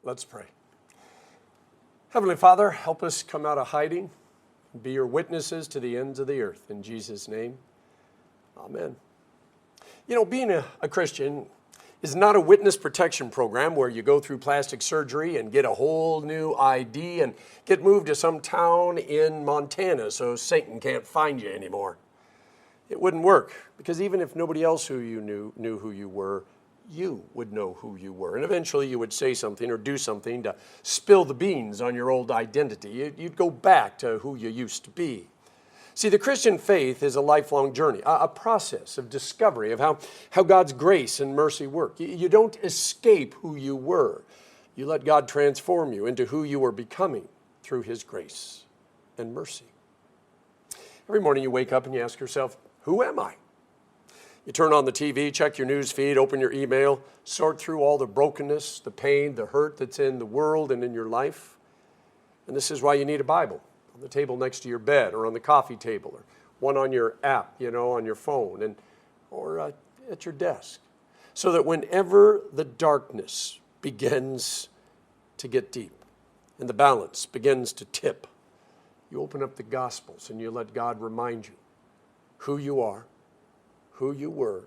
Let's pray. Heavenly Father, help us come out of hiding and be your witnesses to the ends of the earth. In Jesus' name, amen. You know, being a Christian is not a witness protection program where you go through plastic surgery and get a whole new ID and get moved to some town in Montana so Satan can't find you anymore. It wouldn't work, because even if nobody else who you knew who you were, you would know who you were. And eventually you would say something or do something to spill the beans on your old identity. You'd go back to who you used to be. See, the Christian faith is a lifelong journey, a process of discovery of how God's grace and mercy work. You don't escape who you were. You let God transform you into who you are becoming through His grace and mercy. Every morning you wake up and you ask yourself, who am I? You turn on the TV, check your news feed, open your email, sort through all the brokenness, the pain, the hurt that's in the world and in your life. And this is why you need a Bible on the table next to your bed, or on the coffee table, or one on your app, on your phone, or at your desk. So that whenever the darkness begins to get deep and the balance begins to tip, you open up the Gospels and you let God remind you who you are, who you were,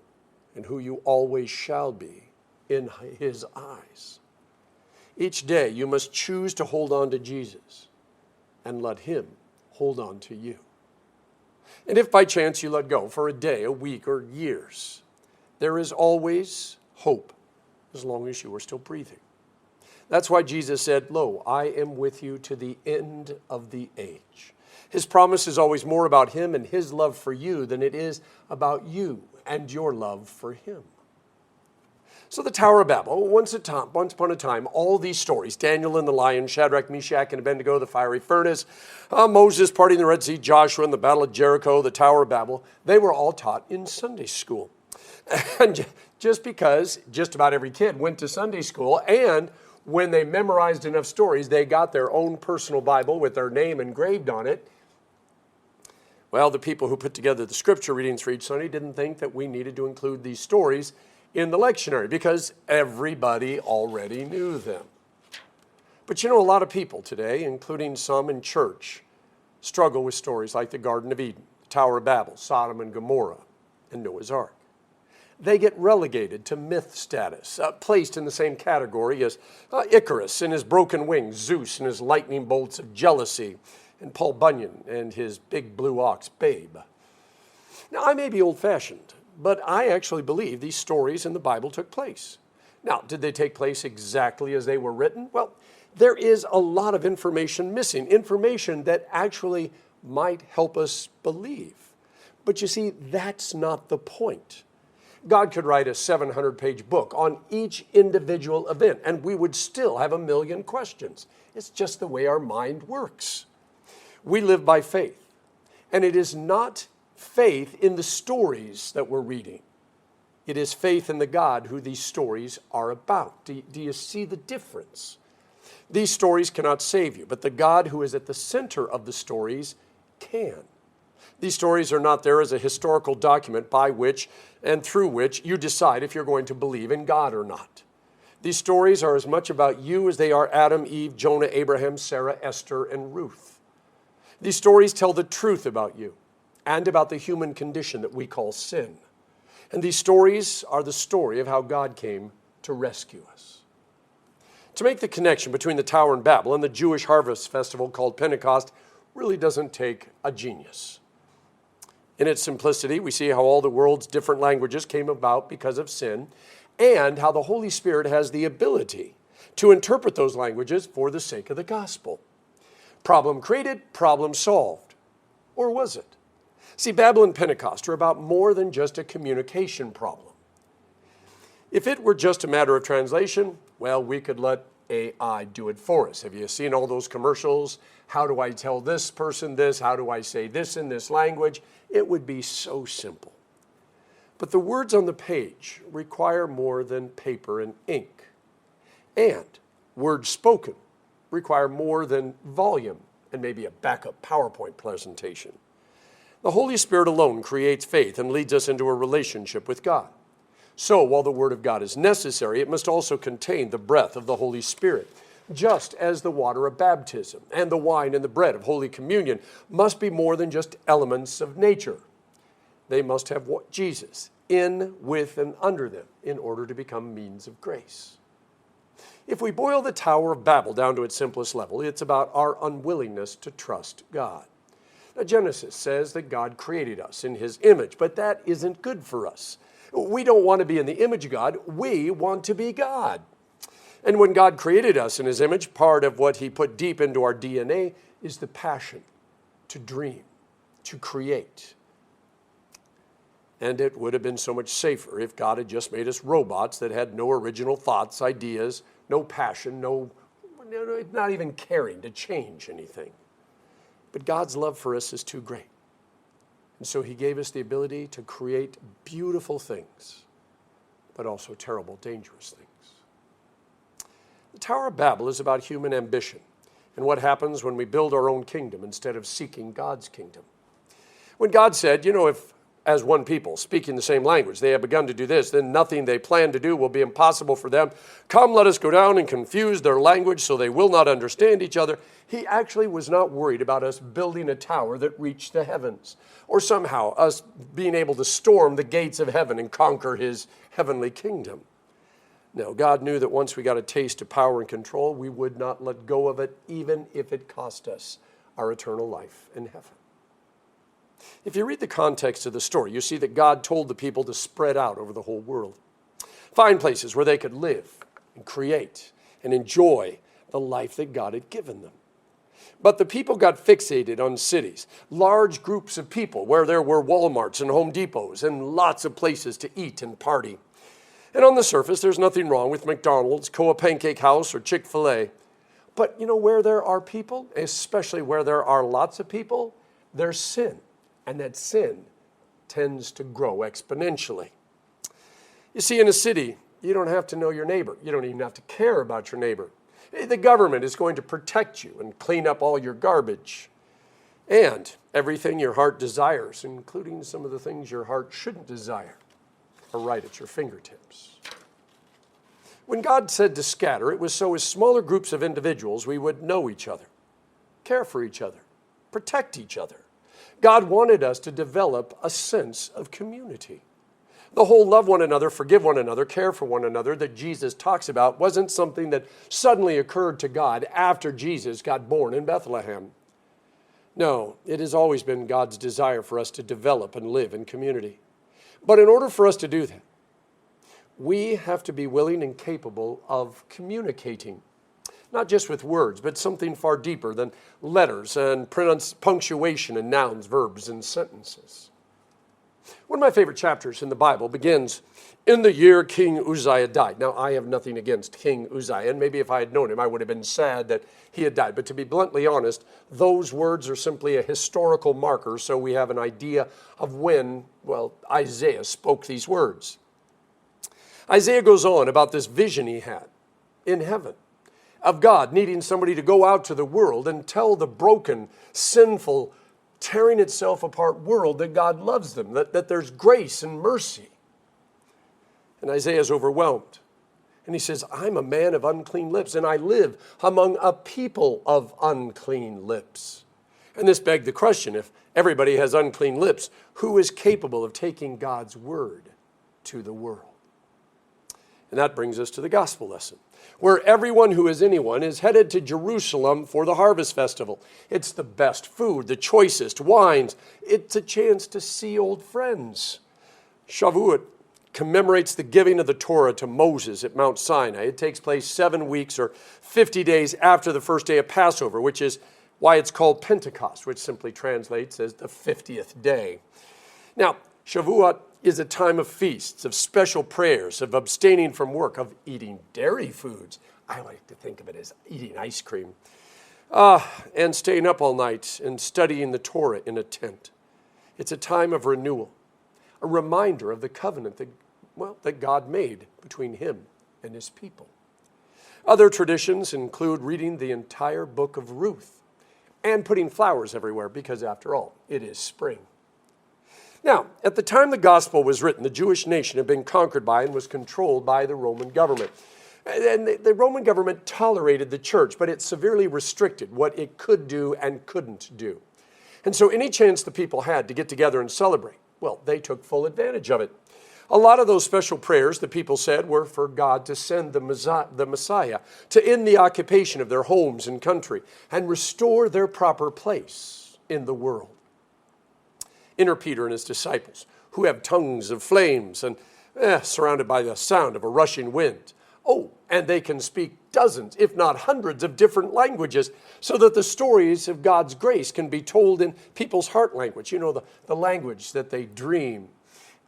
and who you always shall be in His eyes. Each day you must choose to hold on to Jesus and let Him hold on to you. And if by chance you let go for a day, a week, or years, there is always hope as long as you are still breathing. That's why Jesus said, "Lo, I am with you to the end of the age." His promise is always more about Him and His love for you than it is about you and your love for Him. So the Tower of Babel, once upon a time, all these stories, Daniel and the lion, Shadrach, Meshach, and Abednego, the fiery furnace, Moses parting the Red Sea, Joshua and the Battle of Jericho, the Tower of Babel, they were all taught in Sunday school. And just because just about every kid went to Sunday school, and when they memorized enough stories, they got their own personal Bible with their name engraved on it, well, the people who put together the scripture readings for each Sunday didn't think that we needed to include these stories in the lectionary because everybody already knew them. But a lot of people today, including some in church, struggle with stories like the Garden of Eden, the Tower of Babel, Sodom and Gomorrah, and Noah's Ark. They get relegated to myth status, placed in the same category as Icarus and his broken wings, Zeus and his lightning bolts of jealousy, and Paul Bunyan and his big blue ox, Babe. Now, I may be old-fashioned, but I actually believe these stories in the Bible took place. Now, did they take place exactly as they were written? Well, there is a lot of information missing, information that actually might help us believe. But you see, that's not the point. God could write a 700-page book on each individual event, and we would still have a million questions. It's just the way our mind works. We live by faith, and it is not faith in the stories that we're reading. It is faith in the God who these stories are about. Do you see the difference? These stories cannot save you, but the God who is at the center of the stories can. These stories are not there as a historical document by which and through which you decide if you're going to believe in God or not. These stories are as much about you as they are Adam, Eve, Jonah, Abraham, Sarah, Esther, and Ruth. These stories tell the truth about you and about the human condition that we call sin. And these stories are the story of how God came to rescue us. To make the connection between the Tower and Babel and the Jewish harvest festival called Pentecost really doesn't take a genius. In its simplicity, we see how all the world's different languages came about because of sin, and how the Holy Spirit has the ability to interpret those languages for the sake of the gospel. Problem created, problem solved. Or was it? See, Babel and Pentecost are about more than just a communication problem. If it were just a matter of translation, well, we could let AI do it for us. Have you seen all those commercials? How do I tell this person this? How do I say this in this language? It would be so simple. But the words on the page require more than paper and ink. And words spoken require more than volume and maybe a backup PowerPoint presentation. The Holy Spirit alone creates faith and leads us into a relationship with God. So while the Word of God is necessary, it must also contain the breath of the Holy Spirit, just as the water of baptism and the wine and the bread of Holy Communion must be more than just elements of nature. They must have Jesus in, with, and under them in order to become means of grace. If we boil the Tower of Babel down to its simplest level, it's about our unwillingness to trust God. Now, Genesis says that God created us in His image, but that isn't good for us. We don't want to be in the image of God. We want to be God. And when God created us in His image, part of what He put deep into our DNA is the passion to dream, to create. And it would have been so much safer if God had just made us robots that had no original thoughts, ideas, no passion, not even caring to change anything. But God's love for us is too great. And so He gave us the ability to create beautiful things, but also terrible, dangerous things. The Tower of Babel is about human ambition and what happens when we build our own kingdom instead of seeking God's kingdom. When God said, if as one people, speaking the same language, they have begun to do this, then nothing they plan to do will be impossible for them. Come, let us go down and confuse their language so they will not understand each other. He actually was not worried about us building a tower that reached the heavens, or somehow us being able to storm the gates of heaven and conquer His heavenly kingdom. No, God knew that once we got a taste of power and control, we would not let go of it, even if it cost us our eternal life in heaven. If you read the context of the story, you see that God told the people to spread out over the whole world, find places where they could live and create and enjoy the life that God had given them. But the people got fixated on cities, large groups of people where there were Walmarts and Home Depots and lots of places to eat and party. And on the surface, there's nothing wrong with McDonald's, Koa Pancake House, or Chick-fil-A. But where there are people, especially where there are lots of people, there's sin. And that sin tends to grow exponentially. You see, in a city, you don't have to know your neighbor. You don't even have to care about your neighbor. The government is going to protect you and clean up all your garbage. And everything your heart desires, including some of the things your heart shouldn't desire, are right at your fingertips. When God said to scatter, it was so as smaller groups of individuals we would know each other, care for each other, protect each other. God wanted us to develop a sense of community. The whole love one another, forgive one another, care for one another that Jesus talks about wasn't something that suddenly occurred to God after Jesus got born in Bethlehem. No, it has always been God's desire for us to develop and live in community. But in order for us to do that, we have to be willing and capable of communicating. Not just with words, but something far deeper than letters and punctuation and nouns, verbs, and sentences. One of my favorite chapters in the Bible begins, in the year King Uzziah died. Now, I have nothing against King Uzziah, and maybe if I had known him, I would have been sad that he had died. But to be bluntly honest, those words are simply a historical marker, so we have an idea of when, Isaiah spoke these words. Isaiah goes on about this vision he had in heaven of God needing somebody to go out to the world and tell the broken, sinful, tearing itself apart world that God loves them, that there's grace and mercy. And Isaiah is overwhelmed. And he says, I'm a man of unclean lips, and I live among a people of unclean lips. And this begged the question, if everybody has unclean lips, who is capable of taking God's word to the world? And that brings us to the gospel lesson, where everyone who is anyone is headed to Jerusalem for the harvest festival. It's the best food, the choicest wines. It's a chance to see old friends. Shavuot commemorates the giving of the Torah to Moses at Mount Sinai. It takes place 7 weeks or 50 days after the first day of Passover, which is why it's called Pentecost, which simply translates as the 50th day. Now, Shavuot is a time of feasts, of special prayers, of abstaining from work, of eating dairy foods. I like to think of it as eating ice cream. And staying up all night and studying the Torah in a tent. It's a time of renewal, a reminder of the covenant that God made between him and his people. Other traditions include reading the entire book of Ruth and putting flowers everywhere because, after all, it is spring. Now, at the time the gospel was written, the Jewish nation had been conquered by and was controlled by the Roman government. And the Roman government tolerated the church, but it severely restricted what it could do and couldn't do. And so any chance the people had to get together and celebrate, well, they took full advantage of it. A lot of those special prayers the people said were for God to send the Messiah, to end the occupation of their homes and country, and restore their proper place in the world. Enter Peter and his disciples, who have tongues of flames and surrounded by the sound of a rushing wind. Oh, and they can speak dozens, if not hundreds, of different languages, so that the stories of God's grace can be told in people's heart language. You know, the language that they dream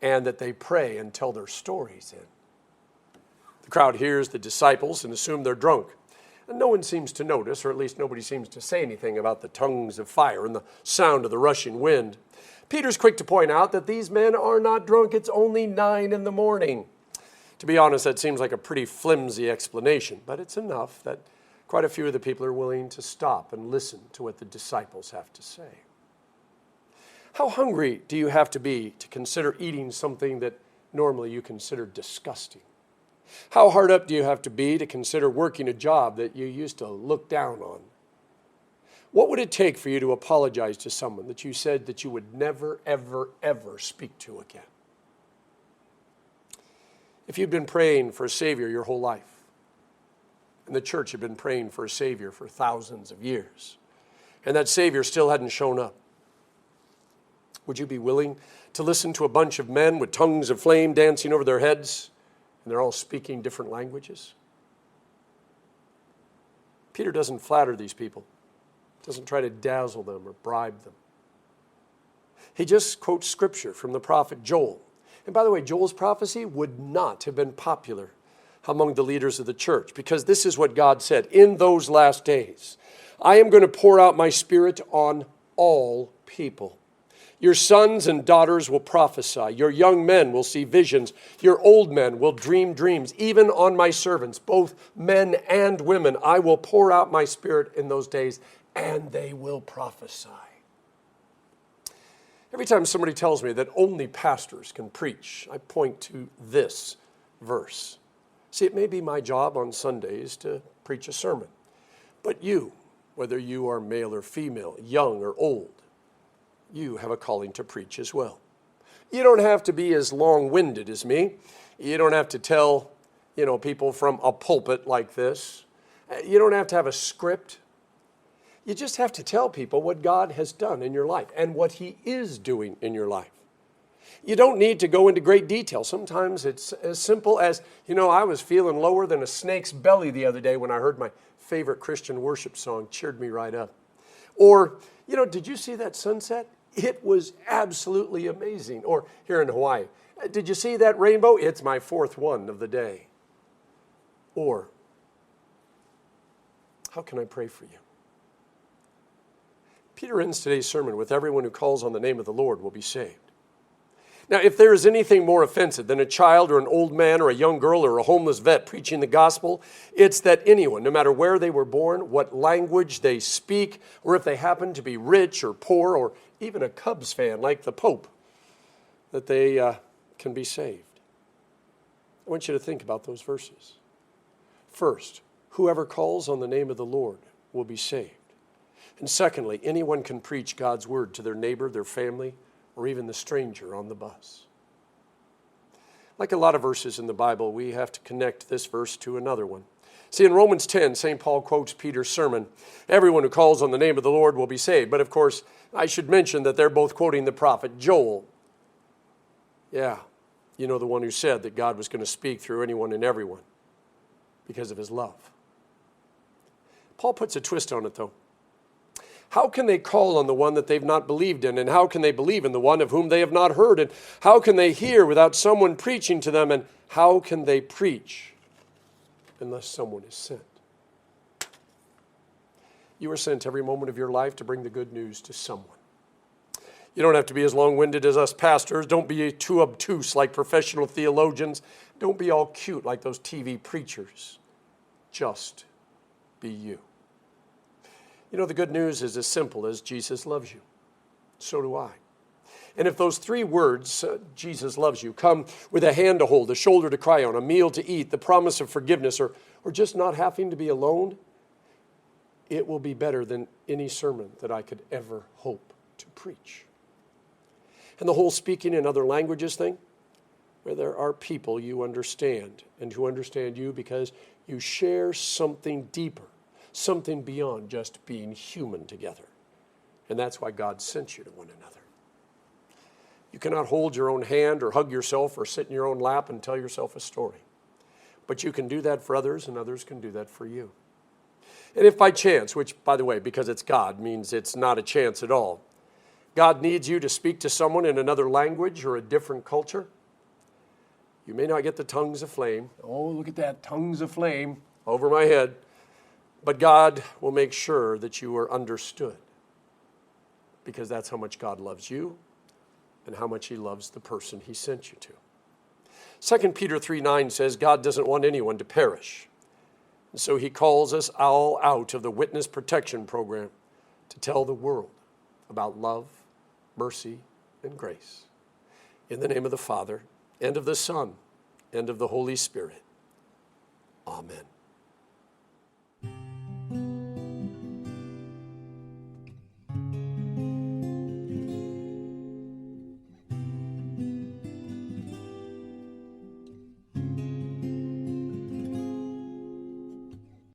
and that they pray and tell their stories in. The crowd hears the disciples and assume they're drunk. And no one seems to notice, or at least nobody seems to say anything about the tongues of fire and the sound of the rushing wind. Peter's quick to point out that these men are not drunk. It's only 9 a.m. To be honest, that seems like a pretty flimsy explanation, but it's enough that quite a few of the people are willing to stop and listen to what the disciples have to say. How hungry do you have to be to consider eating something that normally you consider disgusting? How hard up do you have to be to consider working a job that you used to look down on? What would it take for you to apologize to someone that you said that you would never, ever, ever speak to again? If you'd been praying for a Savior your whole life, and the church had been praying for a Savior for thousands of years, and that Savior still hadn't shown up, would you be willing to listen to a bunch of men with tongues of flame dancing over their heads, and they're all speaking different languages? Peter doesn't flatter these people, doesn't try to dazzle them or bribe them. He just quotes scripture from the prophet Joel. And by the way, Joel's prophecy would not have been popular among the leaders of the church, because this is what God said: in those last days, I am going to pour out my Spirit on all people. Your sons and daughters will prophesy. Your young men will see visions. Your old men will dream dreams. Even on my servants, both men and women, I will pour out my Spirit in those days, and they will prophesy. Every time somebody tells me that only pastors can preach, I point to this verse. See, it may be my job on Sundays to preach a sermon, but you, whether you are male or female, young or old, you have a calling to preach as well. You don't have to be as long-winded as me. You don't have to tell, people from a pulpit like this. You don't have to have a script. You just have to tell people what God has done in your life and what He is doing in your life. You don't need to go into great detail. Sometimes it's as simple as, I was feeling lower than a snake's belly the other day when I heard my favorite Christian worship song cheered me right up. Or, did you see that sunset? It was absolutely amazing. Or here in Hawaii, did you see that rainbow? It's my 4th one of the day. Or, how can I pray for you? Peter ends today's sermon with everyone who calls on the name of the Lord will be saved. Now, if there is anything more offensive than a child or an old man or a young girl or a homeless vet preaching the gospel, it's that anyone, no matter where they were born, what language they speak, or if they happen to be rich or poor or even a Cubs fan like the Pope, that they can be saved. I want you to think about those verses. First, whoever calls on the name of the Lord will be saved. And secondly, anyone can preach God's word to their neighbor, their family, or even the stranger on the bus. Like a lot of verses in the Bible, we have to connect this verse to another one. See, in Romans 10, St. Paul quotes Peter's sermon, everyone who calls on the name of the Lord will be saved. But of course, I should mention that they're both quoting the prophet Joel. Yeah, the one who said that God was going to speak through anyone and everyone because of His love. Paul puts a twist on it, though. How can they call on the one that they've not believed in? And how can they believe in the one of whom they have not heard? And how can they hear without someone preaching to them? And how can they preach unless someone is sent? You are sent every moment of your life to bring the good news to someone. You don't have to be as long-winded as us pastors. Don't be too obtuse like professional theologians. Don't be all cute like those TV preachers. Just be you. The good news is as simple as Jesus loves you. So do I. And if those three words, Jesus loves you, come with a hand to hold, a shoulder to cry on, a meal to eat, the promise of forgiveness, or just not having to be alone, it will be better than any sermon that I could ever hope to preach. And the whole speaking in other languages thing, where there are people you understand and who understand you because you share something deeper, something beyond just being human together. And that's why God sent you to one another. You cannot hold your own hand or hug yourself or sit in your own lap and tell yourself a story. But you can do that for others, and others can do that for you. And if by chance, which, by the way, because it's God, means it's not a chance at all, God needs you to speak to someone in another language or a different culture, you may not get the tongues of flame. Oh, look at that, tongues of flame over my head. But God will make sure that you are understood, because that's how much God loves you and how much he loves the person he sent you to. 2 Peter 3:9 says God doesn't want anyone to perish. And so he calls us all out of the witness protection program to tell the world about love, mercy, and grace. In the name of the Father, and of the Son, and of the Holy Spirit. Amen.